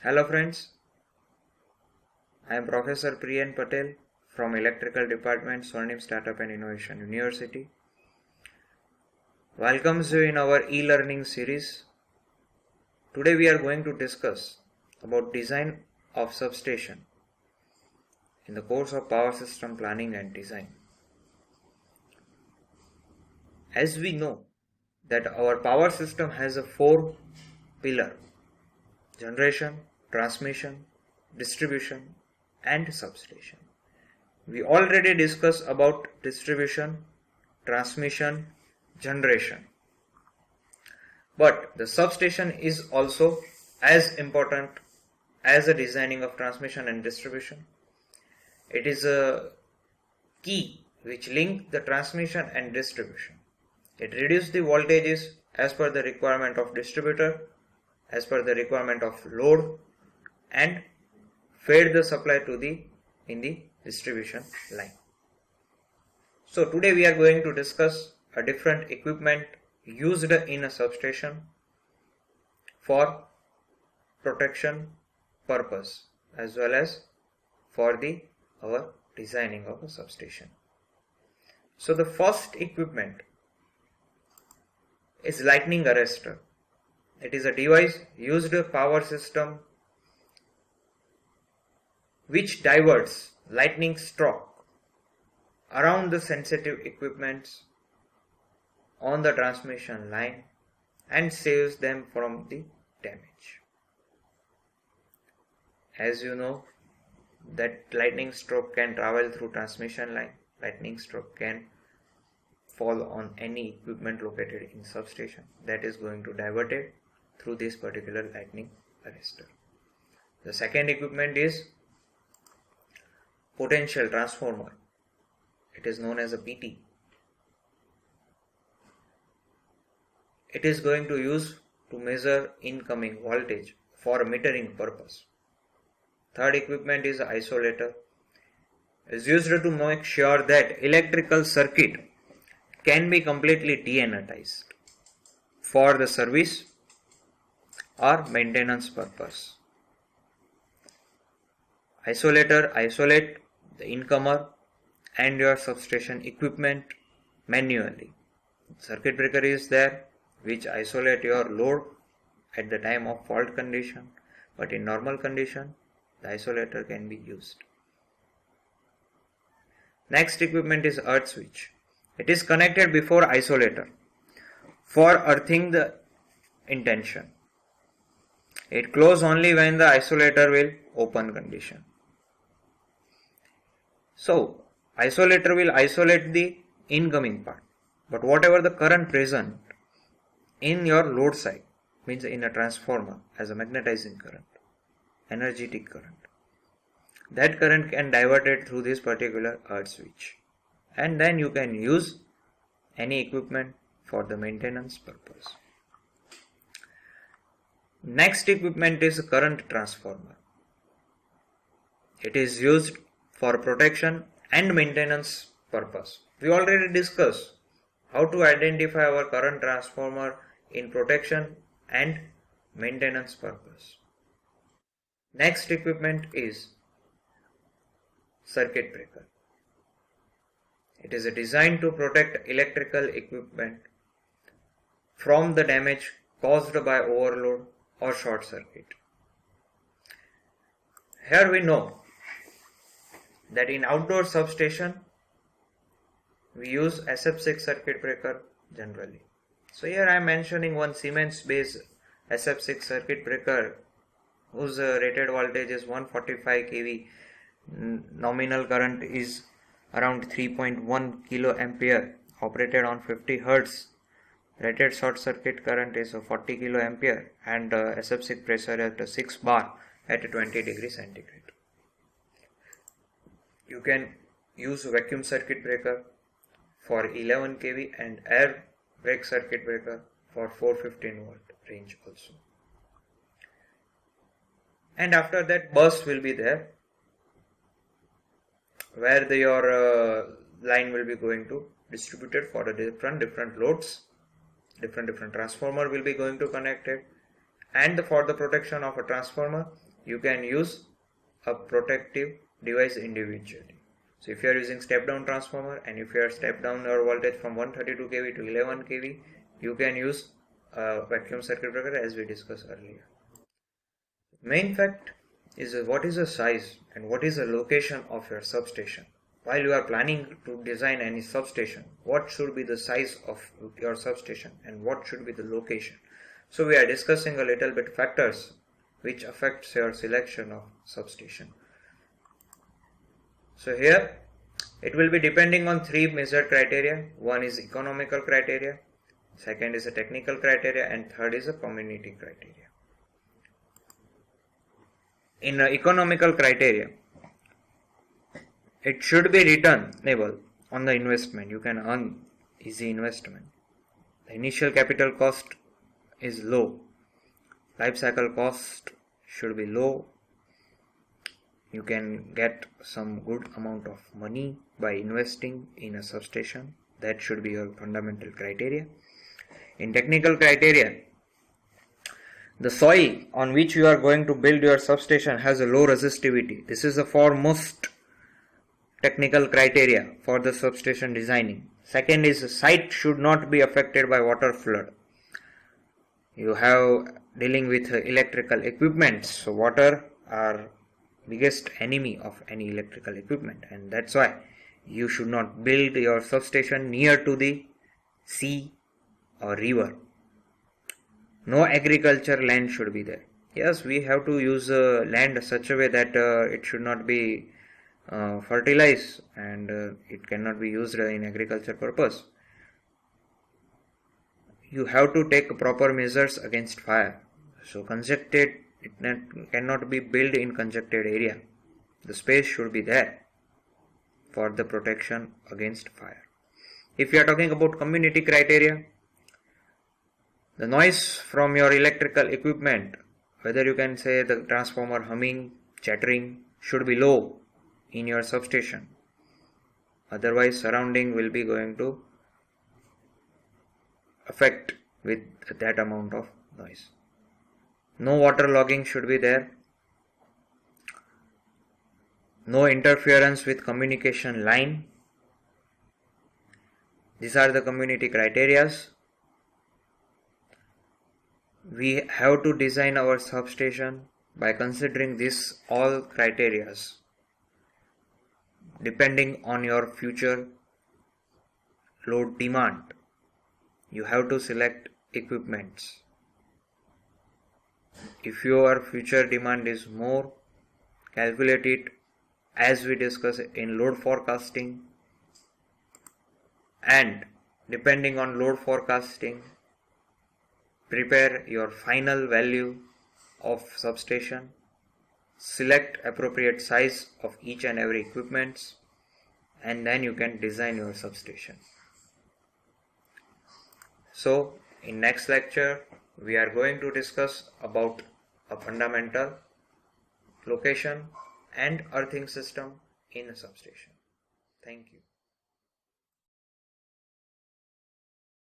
Hello friends, I am Professor Priyan Patel from Electrical Department, Swarnim Startup and Innovation University. Welcomes you in our e-learning series. Today we are going to discuss about design of substation in the course of power system planning and design. As we know that our power system has a four pillar: generation, transmission, distribution and substation. We already discussed about distribution, transmission, generation. But the substation is also as important as the designing of transmission and distribution. It is a key which link the transmission and distribution. It reduces the voltages as per the requirement of distributor, as per the requirement of load, and fed the supply to in the distribution line. So today we are going to discuss a different equipment used in a substation for protection purpose as well as for our designing of a substation. So the first equipment is lightning arrestor. It is a device used power system which diverts lightning stroke around the sensitive equipments on the transmission line and saves them from the damage. As you know that lightning stroke can travel through transmission line, lightning stroke can fall on any equipment located in substation that is going to divert it through this particular lightning arrestor. The second equipment is potential transformer. It is known as a PT. It is going to use to measure incoming voltage for metering purpose. Third equipment is isolator. It is used to make sure that electrical circuit can be completely de-energized for the service or maintenance purpose. Isolator isolate the incomer and your substation equipment manually. Circuit breaker is there which isolate your load at the time of fault condition, but in normal condition the isolator can be used. Next equipment is earth switch. It is connected before isolator for earthing the intention. It close only when the isolator will open condition. So isolator will isolate the incoming part, but whatever the current present in your load side, means in a transformer as a magnetizing current, energetic current, that current can divert it through this particular earth switch, and then you can use any equipment for the maintenance purpose. Next equipment is a current transformer. It is used for protection and maintenance purpose. We already discussed how to identify our current transformer in protection and maintenance purpose. Next equipment is circuit breaker. It is designed to protect electrical equipment from the damage caused by overload or short circuit. Here we know that in outdoor substation we use SF6 circuit breaker generally. So here I am mentioning one Siemens based SF6 circuit breaker whose rated voltage is 145 kV, nominal current is around 3.1 kilo ampere, operated on 50 Hz. Rated short circuit current is 40 kilo ampere and SF6 pressure at 6 bar at 20 degrees centigrade. You can use vacuum circuit breaker for 11 kV and air brake circuit breaker for 415 volt range also. And after that bus will be there where your line will be going to distributed for the different loads. Different transformer will be going to connect it, and for the protection of a transformer you can use a protective device individually. So if you are using step down transformer, and if you are step down your voltage from 132 kV to 11 kV, you can use a vacuum circuit breaker as we discussed earlier. Main fact is what is the size and what is the location of your substation. While you are planning to design any substation, what should be the size of your substation and what should be the location? So we are discussing a little bit factors which affects your selection of substation. So here it will be depending on three measured criteria. One is economical criteria, second is a technical criteria, and third is a community criteria. In economical criteria, it should be returnable on the investment. You can earn easy investment. The initial capital cost is low. Life cycle cost should be low. You can get some good amount of money by investing in a substation. That should be your fundamental criteria. In technical criteria, the soil on which you are going to build your substation has a low resistivity. This is the foremost technical criteria for the substation designing. Second is the site should not be affected by water flood. You have dealing with electrical equipment, so water are biggest enemy of any electrical equipment, and that's why you should not build your substation near to the sea or river. No agriculture land should be there. Yes, we have to use land such a way that it should not be fertilized, and it cannot be used in agriculture purpose. You have to take proper measures against fire. So congested, it cannot be built in congested area. The space should be there for the protection against fire. If you are talking about community criteria, the noise from your electrical equipment, whether you can say the transformer humming, chattering, should be low in your substation. Otherwise, surrounding will be going to affect with that amount of noise. No water logging should be there. No interference with communication line. These are the community criteria. We have to design our substation by considering this all criteria depending on your future load demand. You have to select equipments. If your future demand is more, calculate it as we discuss in load forecasting, and depending on load forecasting, prepare your final value of substation, select appropriate size of each and every equipment, and then you can design your substation. So in next lecture we are going to discuss about a fundamental location and earthing system in a substation. Thank you.